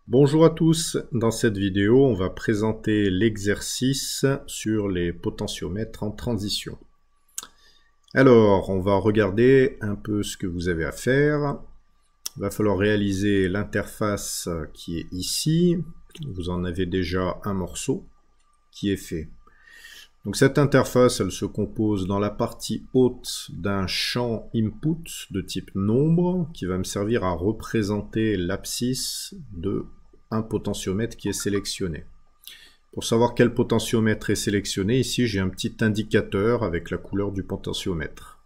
Bonjour à tous, dans cette vidéo on va présenter l'exercice sur les potentiomètres en transition. Alors on va regarder un peu ce que vous avez à faire. Il va falloir réaliser l'interface qui est ici. Vous en avez déjà un morceau qui est fait. Donc cette interface, elle se compose dans la partie haute d'un champ input de type nombre qui va me servir à représenter l'abscisse de un potentiomètre qui est sélectionné. Pour savoir quel potentiomètre est sélectionné, ici j'ai un petit indicateur avec la couleur du potentiomètre.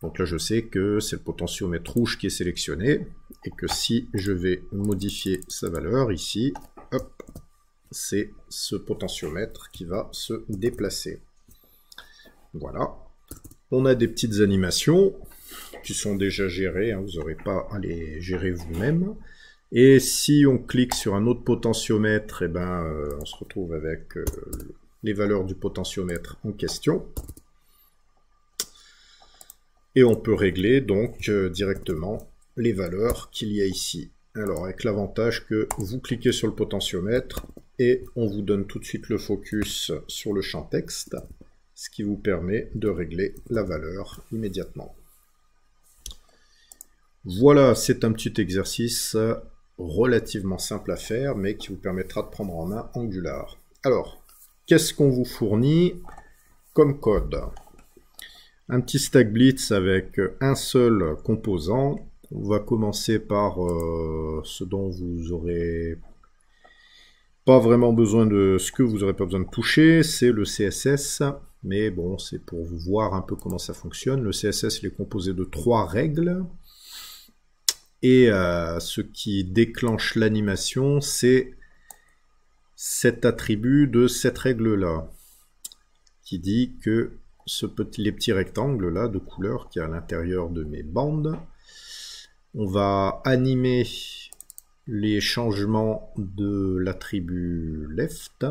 Donc là je sais que c'est le potentiomètre rouge qui est sélectionné et que si je vais modifier sa valeur ici, hop, c'est ce potentiomètre qui va se déplacer. Voilà. On a des petites animations qui sont déjà gérées, hein, vous n'aurez pas à les gérer vous-même. Et si on clique sur un autre potentiomètre, eh ben, on se retrouve avec les valeurs du potentiomètre en question. Et on peut régler donc directement les valeurs qu'il y a ici. Alors avec l'avantage que vous cliquez sur le potentiomètre et on vous donne tout de suite le focus sur le champ texte, ce qui vous permet de régler la valeur immédiatement. Voilà, c'est un petit exercice relativement simple à faire, mais qui vous permettra de prendre en main Angular. Alors, qu'est-ce qu'on vous fournit comme code? Un petit stack blitz avec un seul composant. On va commencer par ce dont vous aurez pas vraiment besoin de ce que vous n'aurez pas besoin de toucher, c'est le CSS, mais bon, c'est pour vous voir un peu comment ça fonctionne. Le CSS, il est composé de 3 règles, et ce qui déclenche l'animation, c'est cet attribut de cette règle-là, qui dit que les petits rectangles-là de couleur qui est à l'intérieur de mes bandes, on va animer les changements de l'attribut left.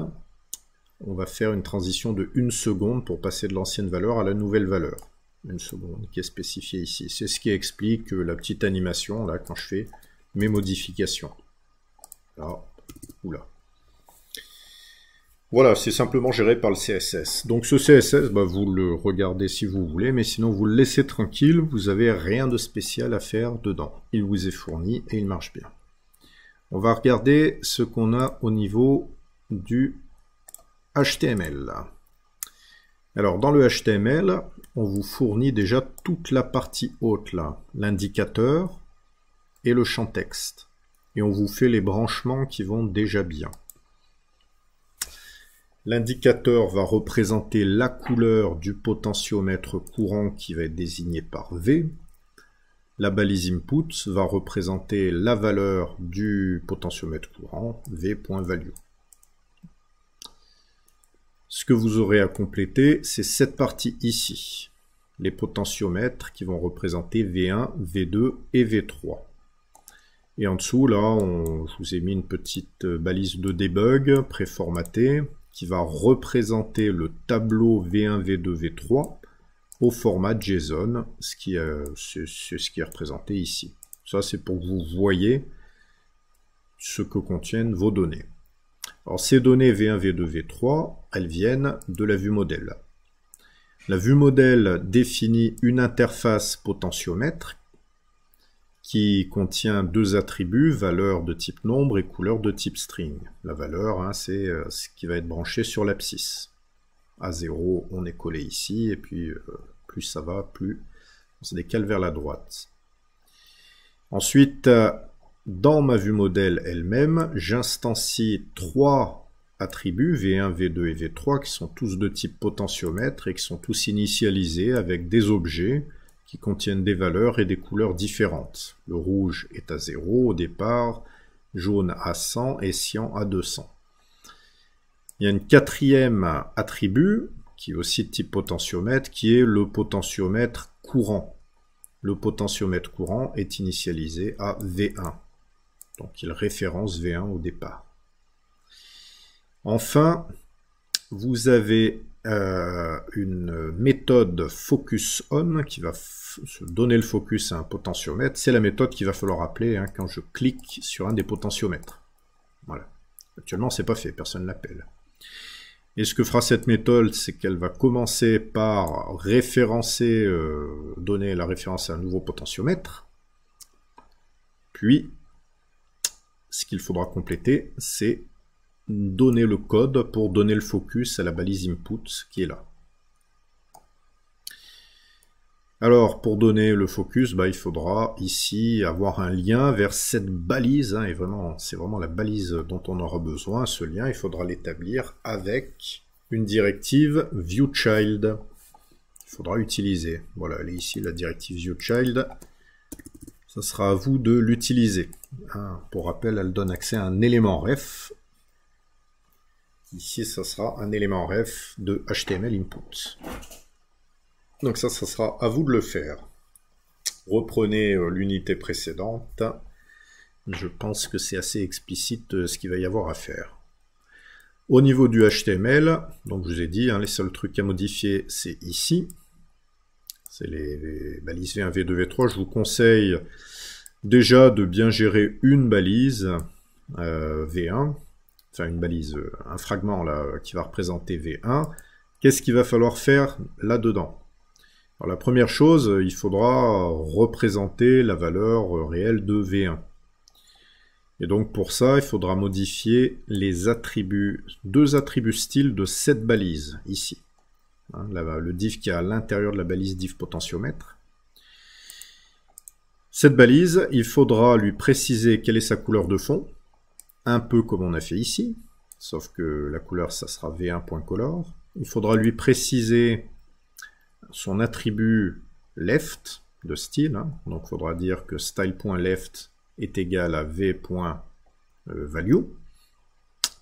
On va faire une transition de 1 seconde pour passer de l'ancienne valeur à la nouvelle valeur. 1 seconde qui est spécifiée ici. C'est ce qui explique la petite animation là quand je fais mes modifications. Là, oula. Voilà, c'est simplement géré par le CSS. Donc ce CSS, bah, vous le regardez si vous voulez, mais sinon vous le laissez tranquille, vous n'avez rien de spécial à faire dedans. Il vous est fourni et il marche bien. On va regarder ce qu'on a au niveau du HTML. Alors dans le HTML, on vous fournit déjà toute la partie haute là, l'indicateur et le champ texte. Et on vous fait les branchements qui vont déjà bien. L'indicateur va représenter la couleur du potentiomètre courant qui va être désigné par V. La balise input va représenter la valeur du potentiomètre courant, V.value. Ce que vous aurez à compléter, c'est cette partie ici. Les potentiomètres qui vont représenter V1, V2 et V3. Et en dessous, là, je vous ai mis une petite balise de debug préformatée qui va représenter le tableau V1, V2, V3 au format JSON, c'est ce qui est représenté ici. Ça, c'est pour que vous voyez ce que contiennent vos données. Alors, ces données V1, V2, V3, elles viennent de la vue modèle. La vue modèle définit une interface potentiomètre qui contient 2 attributs, valeur de type nombre et couleur de type string. La valeur, hein, c'est ce qui va être branché sur l'abscisse. À 0, on est collé ici, et puis plus ça va, plus on se décale vers la droite. Ensuite, dans ma vue modèle elle-même, j'instancie 3 attributs, V1, V2 et V3, qui sont tous de type potentiomètre et qui sont tous initialisés avec des objets qui contiennent des valeurs et des couleurs différentes. Le rouge est à 0 au départ, jaune à 100 et cyan à 200. Il y a une 4e attribut, qui est aussi de type potentiomètre, qui est le potentiomètre courant. Le potentiomètre courant est initialisé à V1. Donc il référence V1 au départ. Enfin, vous avez une méthode focus on qui va donner le focus à un potentiomètre, c'est la méthode qu'il va falloir appeler hein, quand je clique sur un des potentiomètres. Voilà. Actuellement, c'est pas fait, personne ne l'appelle. Et ce que fera cette méthode, c'est qu'elle va commencer par référencer, donner la référence à un nouveau potentiomètre. Puis, ce qu'il faudra compléter, c'est donner le code pour donner le focus à la balise input qui est là. Alors, pour donner le focus, il faudra ici avoir un lien vers cette balise, hein, et vraiment, c'est vraiment la balise dont on aura besoin. Ce lien, il faudra l'établir avec une directive viewChild. Il faudra utiliser. Voilà, elle est ici, la directive viewChild. Ça sera à vous de l'utiliser. Hein, pour rappel, elle donne accès à un élément ref. Ici, ça sera un élément ref de HTML input. Donc ça sera à vous de le faire. Reprenez l'unité précédente. Je pense que c'est assez explicite ce qu'il va y avoir à faire. Au niveau du HTML, donc je vous ai dit, hein, les seuls trucs à modifier, c'est ici. C'est les balises V1, V2, V3. Je vous conseille déjà de bien gérer une balise V1, enfin une balise, un fragment là qui va représenter V1. Qu'est-ce qu'il va falloir faire là-dedans? Alors, la première chose, il faudra représenter la valeur réelle de V1. Et donc pour ça, il faudra modifier les attributs, deux attributs style de cette balise, ici. Hein, le div qui est à l'intérieur de la balise div potentiomètre. Cette balise, il faudra lui préciser quelle est sa couleur de fond, un peu comme on a fait ici, sauf que la couleur, ça sera v1.color. Il faudra lui préciser son attribut left de style, hein. Donc il faudra dire que style.left est égal à v.value,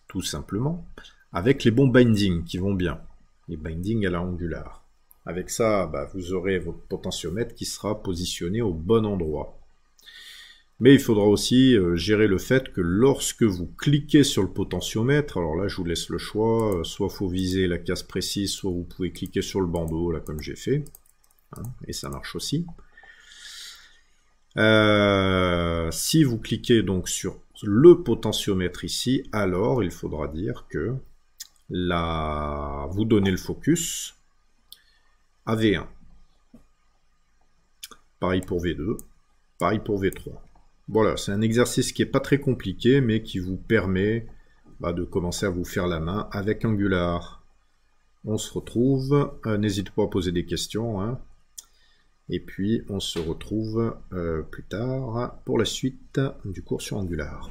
tout simplement, avec les bons bindings qui vont bien, les bindings à la Angular. Avec ça, vous aurez votre potentiomètre qui sera positionné au bon endroit. Mais il faudra aussi gérer le fait que lorsque vous cliquez sur le potentiomètre, alors là je vous laisse le choix, soit il faut viser la case précise, soit vous pouvez cliquer sur le bandeau, là comme j'ai fait, hein, et ça marche aussi. Si vous cliquez donc sur le potentiomètre ici, alors il faudra dire que vous donnez le focus à V1. Pareil pour V2, pareil pour V3. Voilà, c'est un exercice qui n'est pas très compliqué, mais qui vous permet de commencer à vous faire la main avec Angular. On se retrouve, n'hésitez pas à poser des questions, hein. Et puis on se retrouve plus tard pour la suite du cours sur Angular.